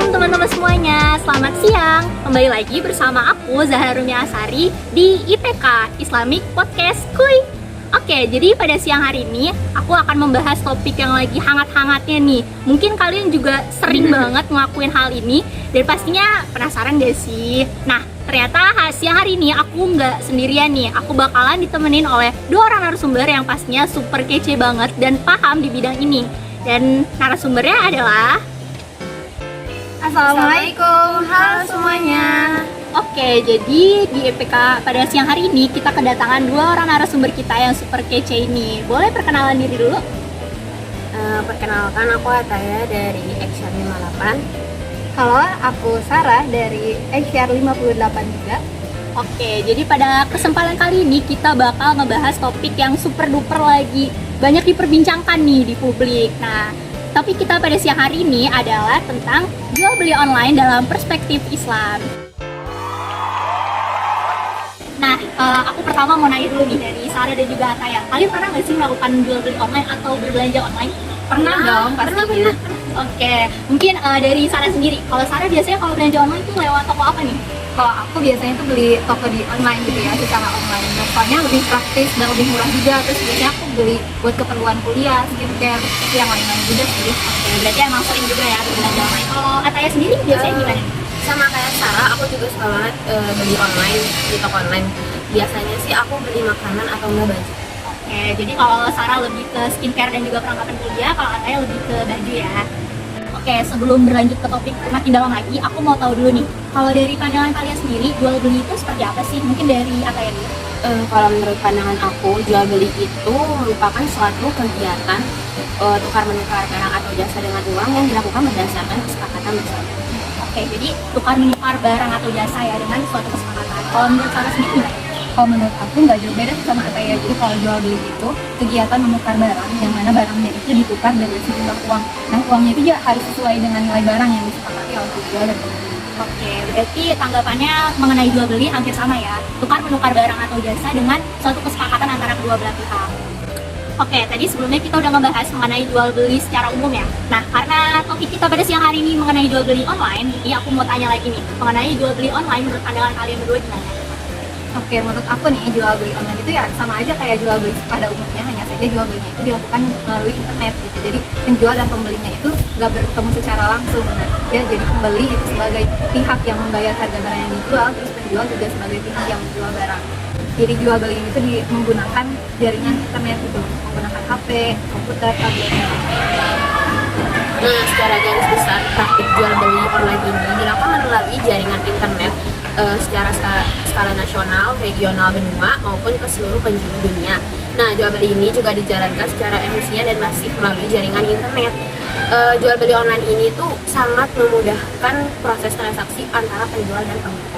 Assalamualaikum teman-teman semuanya, selamat siang. Kembali lagi bersama aku Zahra Rumi Asari di IPK Islamic Podcast Kuy. Oke, jadi pada siang hari ini aku akan membahas topik yang lagi hangat-hangatnya nih. Mungkin kalian juga sering banget ngelakuin hal ini dan pastinya penasaran gak sih? Nah, ternyata siang hari ini aku nggak sendirian nih. Aku bakalan ditemenin oleh dua orang narasumber yang pastinya super kece banget dan paham di bidang ini. Dan narasumbernya adalah Assalamualaikum, halo semuanya. Oke, jadi di EPK pada siang hari ini kita kedatangan dua orang narasumber kita yang super kece ini. Boleh perkenalan diri dulu? Perkenalkan, aku Ataya dari XR 58. Halo, aku Sarah dari XR 58 juga. Oke, jadi pada kesempatan kali ini kita bakal ngebahas topik yang super duper lagi banyak diperbincangkan nih di publik. Nah, topik kita pada siang hari ini adalah tentang jual beli online dalam perspektif Islam. Nah, aku pertama mau nanya dulu nih dari Sarah dan juga Ataya. Kalian pernah nggak sih melakukan jual beli online atau berbelanja online? Pernah dong, pastinya. Oke, mungkin dari Sarah sendiri. Kalau Sarah biasanya kalau belanja online tuh lewat toko apa nih? Kalau aku biasanya tuh beli toko di online gitu ya, secara online. Nah, soalnya lebih praktis dan lebih murah juga. Terus biasanya aku beli buat keperluan kuliah, skincare, yang lain-lain juga sih. Oke, berarti emang sering juga ya berbelanja online. Kalau Ataya sendiri biasanya gimana? Sama kayak Sarah, aku juga suka banget beli online di toko online. Biasanya sih aku beli makanan atau enggak baju. Oke, jadi kalau Sarah lebih ke skincare dan juga perlengkapan kuliah, kalau Ataya lebih ke baju ya. Oke, sebelum berlanjut ke topik makin dalam lagi, aku mau tahu dulu nih, kalau dari pandangan kalian sendiri, jual beli itu seperti apa sih? Mungkin dari Ataya dulu. Kalau menurut pandangan aku, jual beli itu merupakan suatu kegiatan tukar menukar barang atau jasa dengan uang yang dilakukan berdasarkan kesepakatan bersama. Oke, jadi tukar menukar barang atau jasa ya dengan suatu kesepakatan. Kalau menurut Sarah sendiri gimana? Kalau menurut aku nggak jauh beda sih sama Ataya. Jadi kalau jual beli itu kegiatan menukar barang, yang mana barangnya itu ditukar dengan sejumlah uang. Nah, uangnya itu juga harus sesuai dengan nilai barang yang disepakati oleh penjual dan pembeli. Oke, berarti tanggapannya mengenai jual beli hampir sama ya. Tukar menukar barang atau jasa dengan suatu kesepakatan antara kedua belah pihak. Oke, tadi sebelumnya kita udah ngebahas mengenai jual beli secara umum ya. Nah, karena topik kita pada siang hari ini mengenai jual beli online, jadi aku mau tanya lagi nih, mengenai jual beli online menurut pandangan kalian berdua gimana? Oke, menurut aku nih jual beli online itu ya sama aja kayak jual beli pada umumnya, hanya saja jual belinya itu dilakukan melalui internet gitu. Jadi penjual dan pembelinya itu nggak bertemu secara langsung. Nah, ya jadi pembeli itu sebagai pihak yang membayar harga barang yang dijual, terus penjual juga sebagai pihak yang menjual barang. Jadi jual beli itu menggunakan jaringan internet gitu, menggunakan HP, komputer, tablet. Nah, secara garis besar, praktik jual beli online ini dilakukan melalui jaringan internet secara skala nasional, regional, benua, maupun ke seluruh penjuru dunia. Nah, jual beli ini juga dijalankan secara efisien dan masif melalui jaringan internet. Jual beli online ini tuh sangat memudahkan proses transaksi antara penjual dan pembeli.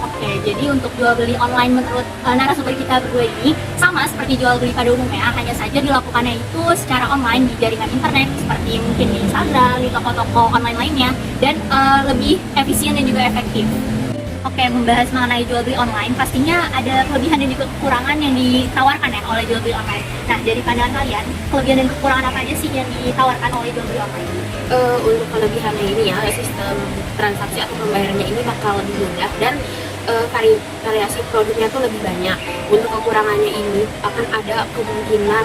Oke, jadi untuk jual beli online menurut narasumber kita berdua ini sama seperti jual beli pada umumnya, hanya saja dilakukannya itu secara online di jaringan internet seperti mungkin di Instagram, di toko-toko online lainnya, dan lebih efisien dan juga efektif. Oke, membahas mengenai jual beli online, pastinya ada kelebihan dan juga kekurangan yang ditawarkan ya oleh jual beli online. Nah, dari pandangan kalian, kelebihan dan kekurangan apa aja sih yang ditawarkan oleh jual beli online? Untuk kelebihannya ini ya, sistem transaksi atau pembayarannya ini bakal lebih mudah dan variasi produknya tuh lebih banyak. Untuk kekurangannya ini akan ada kemungkinan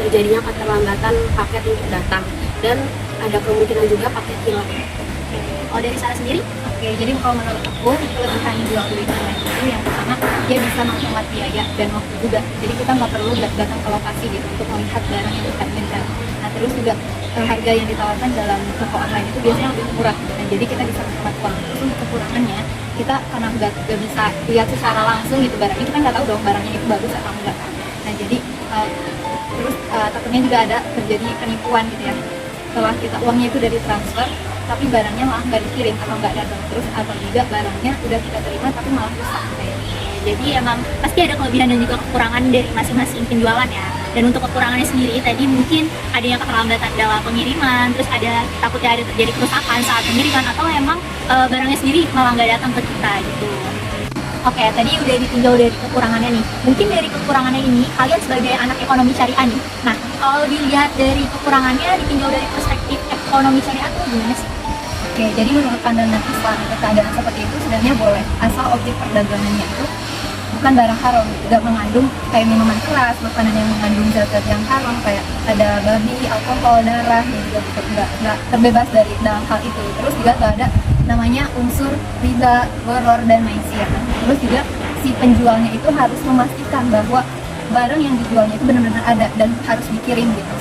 terjadinya keterlambatan paket untuk datang dan ada kemungkinan juga paket hilang. Kalau dari Sarah sendiri? Oke, jadi kalau menurut aku kelebihan jual beli online itu yang pertama dia bisa menghemat biaya dan waktu juga. Jadi kita nggak perlu datang ke lokasi gitu untuk melihat barang yang kita inginkan. Nah, terus juga harga yang ditawarkan dalam toko online itu biasanya lebih murah. Nah, jadi kita bisa menghemat uang. Terus untuk kekurangannya kita karena nggak bisa lihat secara langsung gitu barangnya, kita nggak tahu dong barangnya itu bagus atau enggak. Nah, jadi terus takutnya juga ada terjadi penipuan gitu ya. Setelah kita uangnya itu dari transfer, tapi barangnya malah nggak dikirim atau nggak datang, terus atau juga barangnya udah kita terima tapi malah rusak kayak gitu. Jadi emang pasti ada kelebihan dan juga kekurangan dari masing-masing penjualan ya. Dan untuk kekurangannya sendiri tadi mungkin adanya keterlambatan dalam pengiriman, terus ada takutnya ada terjadi kerusakan saat pengiriman, atau emang barangnya sendiri malah nggak datang ke kita gitu. Oke, tadi udah ditinjau dari kekurangannya nih. Mungkin dari kekurangannya ini, kalian sebagai anak ekonomi syariah nih. Nah, kalau dilihat dari kekurangannya, ditinjau dari perspektif ekonomi syariah tuh gimana sih? Oke, jadi menurut pandangan Islam keadaan seperti itu sebenarnya boleh, asal objek perdagangannya itu bukan barang haram, tidak mengandung kayak minuman keras, makanan yang mengandung zat-zat yang haram kayak ada babi, alkohol, darah, ya juga nggak terbebas dari dalam hal itu. Terus juga nggak ada namanya unsur riba, gharar, dan maisir. Terus juga si penjualnya itu harus memastikan bahwa barang yang dijualnya itu benar-benar ada dan harus dikirim gitu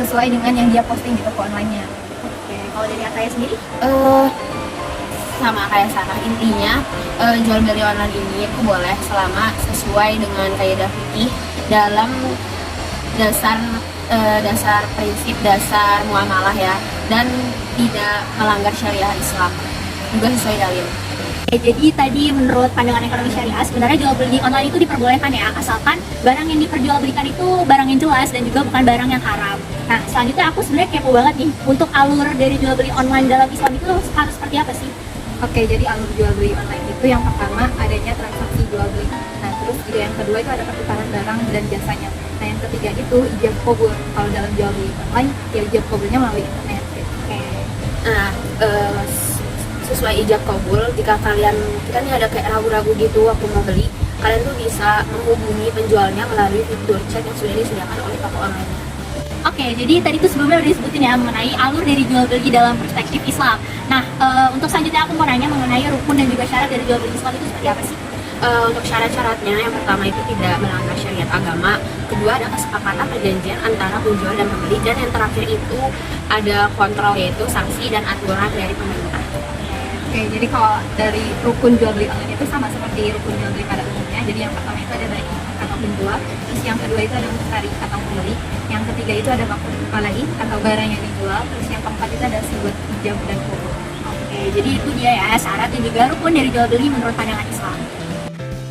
sesuai dengan yang dia posting di toko online-nya. Oke, kalau dari Ataya sendiri? Sama kayak Sarah, intinya jual beli online ini itu boleh selama sesuai dengan kaidah fikih dalam dasar prinsip dasar muamalah ya, dan tidak melanggar syariah Islam, juga sesuai dalil. Jadi tadi menurut pandangan ekonomi syariah sebenarnya jual beli online itu diperbolehkan ya, asalkan barang yang diperjualbelikan itu barang yang jelas dan juga bukan barang yang haram. Nah selanjutnya aku sebenarnya kepo banget nih, untuk alur dari jual beli online dalam Islam itu harus seperti apa sih? Oke, jadi alur jual beli online itu yang pertama adanya transaksi jual beli. Nah, terus juga yang kedua itu ada pertukaran barang dan jasanya. Nah, yang ketiga itu ijab kabul. Kalau dalam jual beli online, ya ijab kabulnya melalui internet. Oke. Nah, sesuai ijab kabul, jika kalian kita nih ada kayak ragu-ragu gitu waktu mau beli, kalian tuh bisa menghubungi penjualnya melalui fitur chat yang sudah disediakan oleh toko online. Oke, jadi tadi tuh sebelumnya udah disebutin ya mengenai alur dari jual beli dalam perspektif Islam. Nah, untuk selanjutnya aku mau nanya mengenai rukun dan juga syarat dari jual beli Islam itu seperti apa sih? Untuk syarat-syaratnya, yang pertama itu tidak melanggar syariat agama, kedua ada kesepakatan perjanjian antara penjual dan pembeli, dan yang terakhir itu ada kontrol, yaitu sanksi dan aturan dari pemerintah. Oke, jadi kalau dari rukun jual beli online itu sama seperti rukun jual beli pada umumnya. Jadi yang pertama itu ada baik atau penjual, terus yang kedua itu ada mustari atau pembeli, yang ketiga itu ada makhluk kepalai atau barang yang dijual, terus yang keempat itu ada siwat ijab dan kubur. Oke, jadi itu dia ya syarat dan juga rukun dari jual beli menurut pandangan Islam.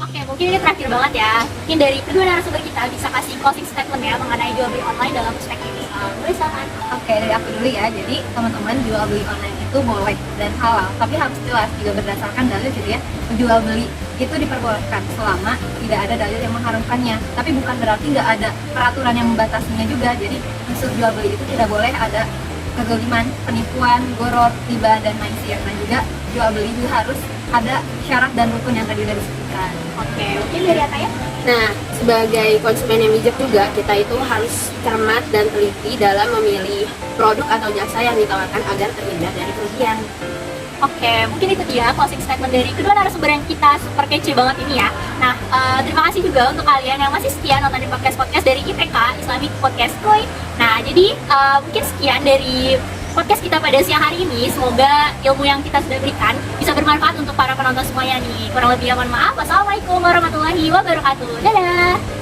Oke, mungkin ini terakhir banget ya. Mungkin dari kedua narasumber kita bisa kasih closing statement ya mengenai jual beli online dalam perspektif Islam. Boleh silakan. Oke, dari aku dulu ya. Jadi teman-teman, jual beli online itu boleh dan halal, tapi harus jelas juga berdasarkan dalil gitu ya. Jual beli itu diperbolehkan selama tidak ada dalil yang mengharamkannya. Tapi bukan berarti nggak ada peraturan yang membatasinya juga. Jadi unsur jual beli itu tidak boleh ada kezaliman, penipuan, gharar, riba, dan maisir. Dan juga jual beli juga harus ada syarat dan rukun yang tadi udah disebutkan. Oke, mungkin dari Ataya? Nah, sebagai konsumen yang bijak juga, kita itu harus cermat dan teliti dalam memilih produk atau jasa yang ditawarkan agar terhindar dari kerugian. Oke, mungkin itu dia closing statement dari kedua narasumber yang kita super kece banget ini ya. Nah, terima kasih juga untuk kalian yang masih setia nontonin podcast-podcast dari IPK, Islamic Podcast Kuy. Nah, jadi mungkin sekian dari podcast kita pada siang hari ini. Semoga ilmu yang kita sudah berikan bisa bermanfaat untuk para penonton semuanya nih. Kurang lebih mohon maaf. Wassalamualaikum warahmatullahi wabarakatuh. Dadah!